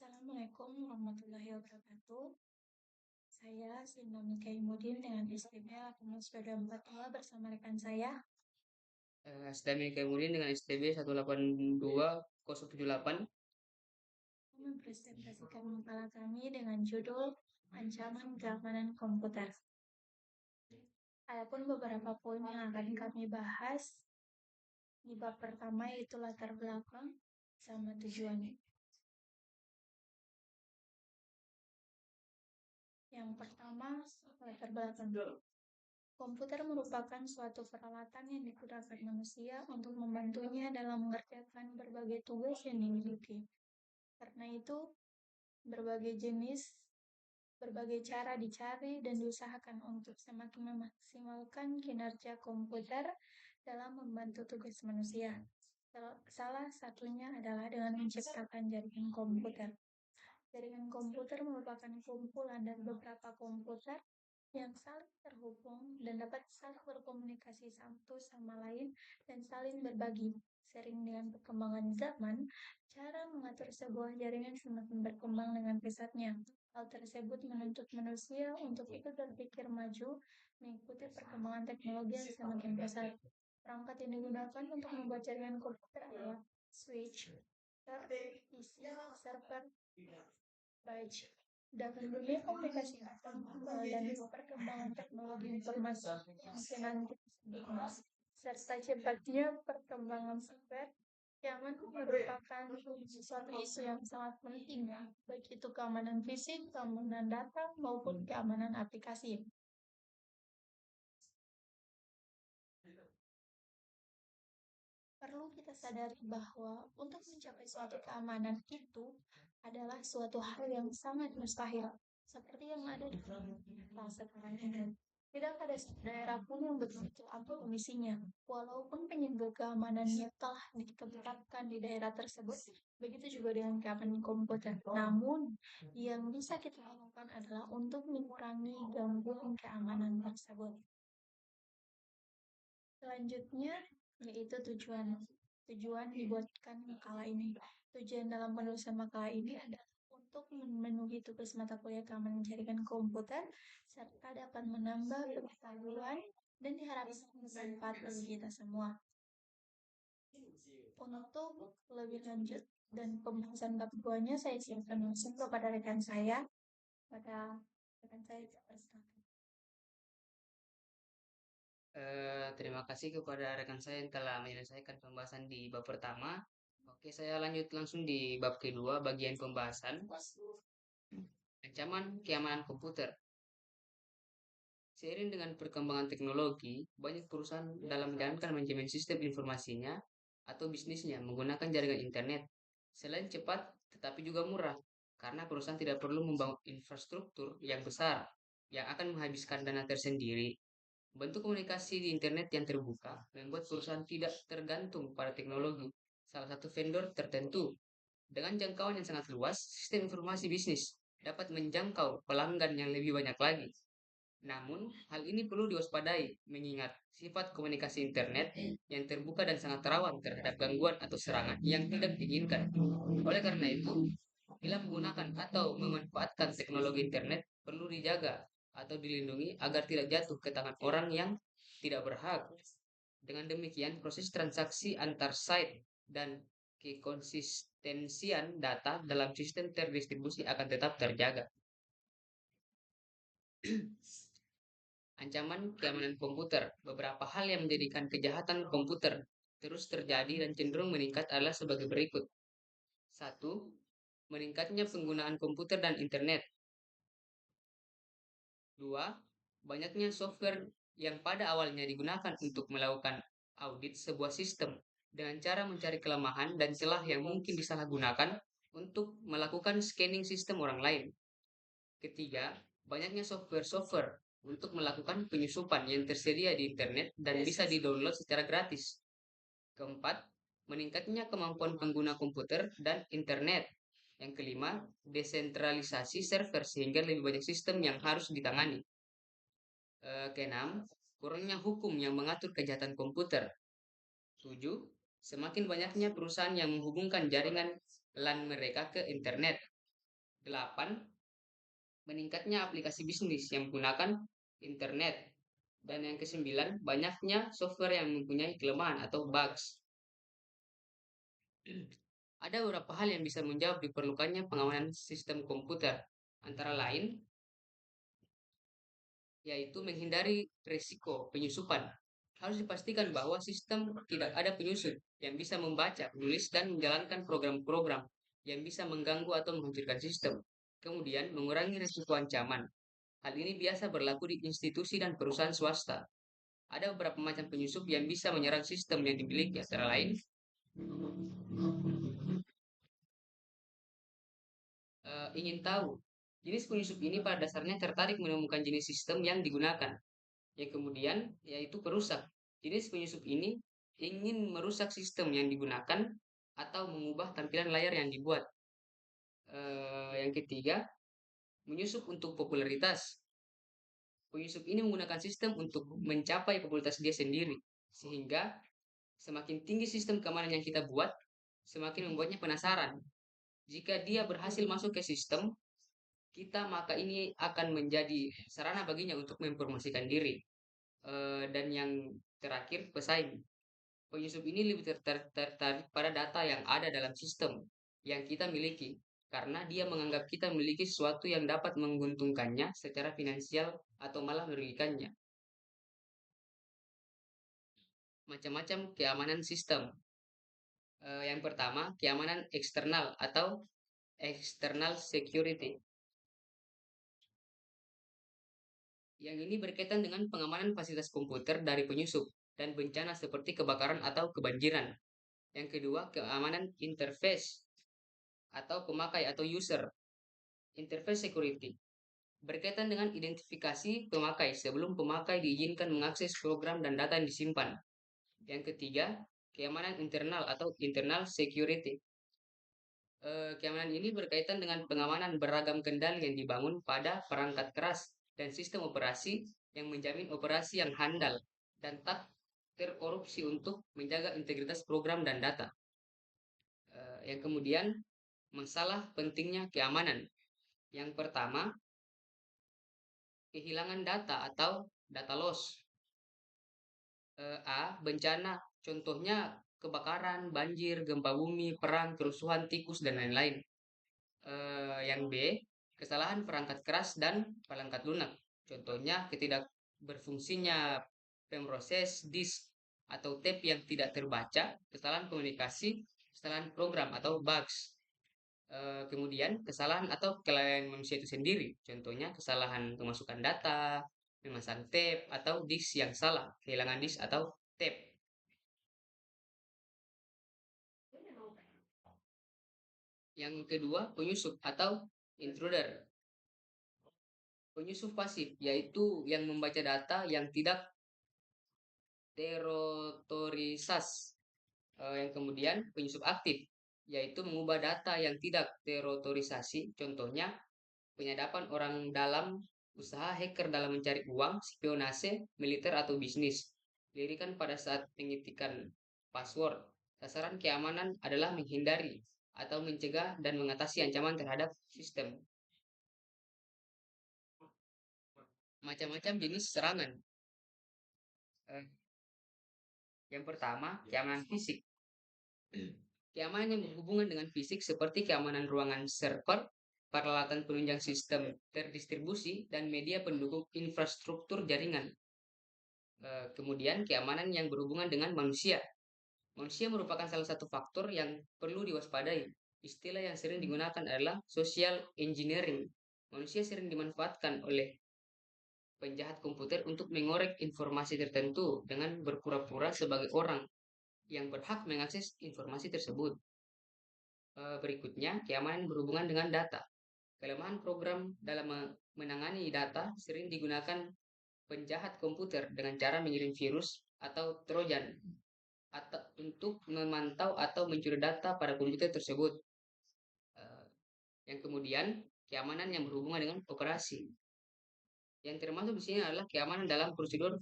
Assalamualaikum warahmatullahi wabarakatuh. Saya Sinta Mikaimudin dengan STB 1892 bersama rekan saya. STM kemudian dengan STB 182.078. Mempresentasikan makalah kami dengan judul Ancaman Keamanan Komputer. Adapun beberapa poin yang akan kami bahas di bab pertama yaitu latar belakang sama tujuannya. Yang pertama, latar belakang. Komputer merupakan suatu peralatan yang digunakan manusia untuk membantunya dalam mengerjakan berbagai tugas yang dimiliki. Karena itu, berbagai cara dicari dan diusahakan untuk semakin memaksimalkan kinerja komputer dalam membantu tugas manusia. Salah satunya adalah dengan menciptakan jaringan komputer. Jaringan komputer merupakan kumpulan dari beberapa komputer yang saling terhubung dan dapat saling berkomunikasi satu sama lain dan saling berbagi. Sering dengan perkembangan zaman, cara mengatur sebuah jaringan semakin berkembang dengan pesatnya. Hal tersebut menuntut manusia untuk ikut berpikir maju, mengikuti perkembangan teknologi yang semakin pesat. Perangkat yang digunakan untuk membuat jaringan komputer adalah switch, PC, server, batch. Dalam dunia komunikasi dan perkembangan teknologi informasi yang serta cepatnya perkembangan software, keamanan merupakan suatu isu yang sangat penting, baik itu keamanan fisik, keamanan data, maupun keamanan aplikasi. Perlu kita sadari bahwa untuk mencapai suatu keamanan itu adalah suatu hal yang sangat mustahil, seperti yang ada di kita sekarang ini. Tidak ada daerah pun yang betul-betul aman kondisinya, walaupun penjaga keamanannya telah ditetapkan di daerah tersebut. Begitu juga dengan keamanan komputer. Namun, yang bisa kita lakukan adalah untuk mengurangi gangguan keamanan tersebut. Selanjutnya, yaitu tujuan dibuatkan makalah ini. Tujuan dalam penulisan makalah ini adalah untuk memenuhi tugas mata kuliah keamanan jaringan komputer serta dapat menambah pengetahuan dan diharapkan bermanfaat bagi kita semua. Untuk lebih lanjut dan pembahasan bab 2-nya saya siapkan langsung kepada rekan saya. Terima kasih kepada rekan saya yang telah menyelesaikan pembahasan di bab pertama. Oke, saya lanjut langsung di bab kedua, bagian pembahasan. Ancaman keamanan komputer. Seiring dengan perkembangan teknologi, banyak perusahaan dalam menjalankan manajemen sistem informasinya atau bisnisnya menggunakan jaringan internet. Selain cepat, tetapi juga murah, karena perusahaan tidak perlu membangun infrastruktur yang besar yang akan menghabiskan dana tersendiri. Bentuk komunikasi di internet yang terbuka membuat perusahaan tidak tergantung pada teknologi salah satu vendor tertentu. Dengan jangkauan yang sangat luas, sistem informasi bisnis dapat menjangkau pelanggan yang lebih banyak lagi. Namun, hal ini perlu diwaspadai mengingat sifat komunikasi internet yang terbuka dan sangat rawan terhadap gangguan atau serangan yang tidak diinginkan. Oleh karena itu, bila menggunakan atau memanfaatkan teknologi internet perlu dijaga atau dilindungi agar tidak jatuh ke tangan orang yang tidak berhak. Dengan demikian, proses transaksi antar site dan kekonsistensian data dalam sistem terdistribusi akan tetap terjaga. Ancaman keamanan komputer. Beberapa hal yang menjadikan kejahatan komputer terus terjadi dan cenderung meningkat adalah sebagai berikut. 1. Meningkatnya penggunaan komputer dan internet. 2. Banyaknya software yang pada awalnya digunakan untuk melakukan audit sebuah sistem dengan cara mencari kelemahan dan celah yang mungkin disalahgunakan untuk melakukan scanning sistem orang lain. Ketiga, banyaknya software-software untuk melakukan penyusupan yang tersedia di internet dan bisa di-download secara gratis. Keempat, meningkatnya kemampuan pengguna komputer dan internet. Yang kelima, desentralisasi server sehingga lebih banyak sistem yang harus ditangani. Keenam, kurangnya hukum yang mengatur kejahatan komputer. 7. Semakin banyaknya perusahaan yang menghubungkan jaringan LAN mereka ke internet. 8. Meningkatnya aplikasi bisnis yang menggunakan internet. Dan yang kesembilan, banyaknya software yang mempunyai kelemahan atau bugs. Ada beberapa hal yang bisa menjawab diperlukannya pengamanan sistem komputer, antara lain yaitu menghindari risiko penyusupan. Harus dipastikan bahwa sistem tidak ada penyusup yang bisa membaca, menulis, dan menjalankan program-program yang bisa mengganggu atau menghancurkan sistem. Kemudian, mengurangi risiko ancaman. Hal ini biasa berlaku di institusi dan perusahaan swasta. Ada beberapa macam penyusup yang bisa menyerang sistem yang dimiliki, antara lain ingin tahu. Jenis penyusup ini pada dasarnya tertarik menemukan jenis sistem yang digunakan. Yang kemudian yaitu perusak. Jenis penyusup ini ingin merusak sistem yang digunakan atau mengubah tampilan layar yang dibuat. Yang ketiga, menyusup untuk popularitas. Penyusup ini menggunakan sistem untuk mencapai popularitas dia sendiri, sehingga semakin tinggi sistem keamanan yang kita buat, semakin membuatnya penasaran. Jika dia berhasil masuk ke sistem kita, maka ini akan menjadi sarana baginya untuk mempromosikan diri. Dan yang terakhir, pesaing. Penyusup ini lebih tertarik pada data yang ada dalam sistem yang kita miliki, karena dia menganggap kita memiliki sesuatu yang dapat menguntungkannya secara finansial atau malah merugikannya. Macam-macam keamanan sistem. Yang pertama, keamanan eksternal atau external security. Yang ini berkaitan dengan pengamanan fasilitas komputer dari penyusup dan bencana seperti kebakaran atau kebanjiran. Yang kedua, keamanan interface atau pemakai atau user. Interface security berkaitan dengan identifikasi pemakai sebelum pemakai diizinkan mengakses program dan data yang disimpan. Yang ketiga, keamanan internal atau internal security. Keamanan ini berkaitan dengan pengamanan beragam kendali yang dibangun pada perangkat keras dan sistem operasi yang menjamin operasi yang handal dan tak terkorupsi untuk menjaga integritas program dan data. Yang kemudian, masalah pentingnya keamanan. Yang pertama, kehilangan data atau data loss. Bencana, contohnya kebakaran, banjir, gempa bumi, perang, kerusuhan, tikus, dan lain-lain. Yang B, kesalahan perangkat keras dan perangkat lunak. Contohnya ketidak berfungsinya pemroses disk atau tape yang tidak terbaca, kesalahan komunikasi, kesalahan program atau bugs. Kemudian kesalahan atau kelalaian manusia itu sendiri. Contohnya kesalahan pemasukan data, memasang tape atau disk yang salah, kehilangan disk atau tape. Yang kedua, penyusup atau intruder. Penyusup pasif yaitu yang membaca data yang tidak terotorisasi. Yang kemudian penyusup aktif yaitu mengubah data yang tidak terotorisasi. Contohnya penyadapan orang dalam, usaha hacker dalam mencari uang, spionase, militer atau bisnis. Lirikan pada saat pengetikan password. Sasaran keamanan adalah menghindari atau mencegah dan mengatasi ancaman terhadap sistem. Macam-macam jenis serangan. Yang pertama, keamanan fisik. Keamanan yang berhubungan dengan fisik seperti keamanan ruangan server, peralatan penunjang sistem terdistribusi, dan media pendukung infrastruktur jaringan. Kemudian keamanan yang berhubungan dengan manusia. Manusia merupakan salah satu faktor yang perlu diwaspadai. Istilah yang sering digunakan adalah social engineering. Manusia sering dimanfaatkan oleh penjahat komputer untuk mengorek informasi tertentu dengan berpura-pura sebagai orang yang berhak mengakses informasi tersebut. Berikutnya, keamanan berhubungan dengan data. Kelemahan program dalam menangani data sering digunakan penjahat komputer dengan cara mengirim virus atau trojan atau untuk memantau atau mencuri data pada komputer tersebut. Yang kemudian, keamanan yang berhubungan dengan operasi. Yang termasuk di sini adalah keamanan dalam prosedur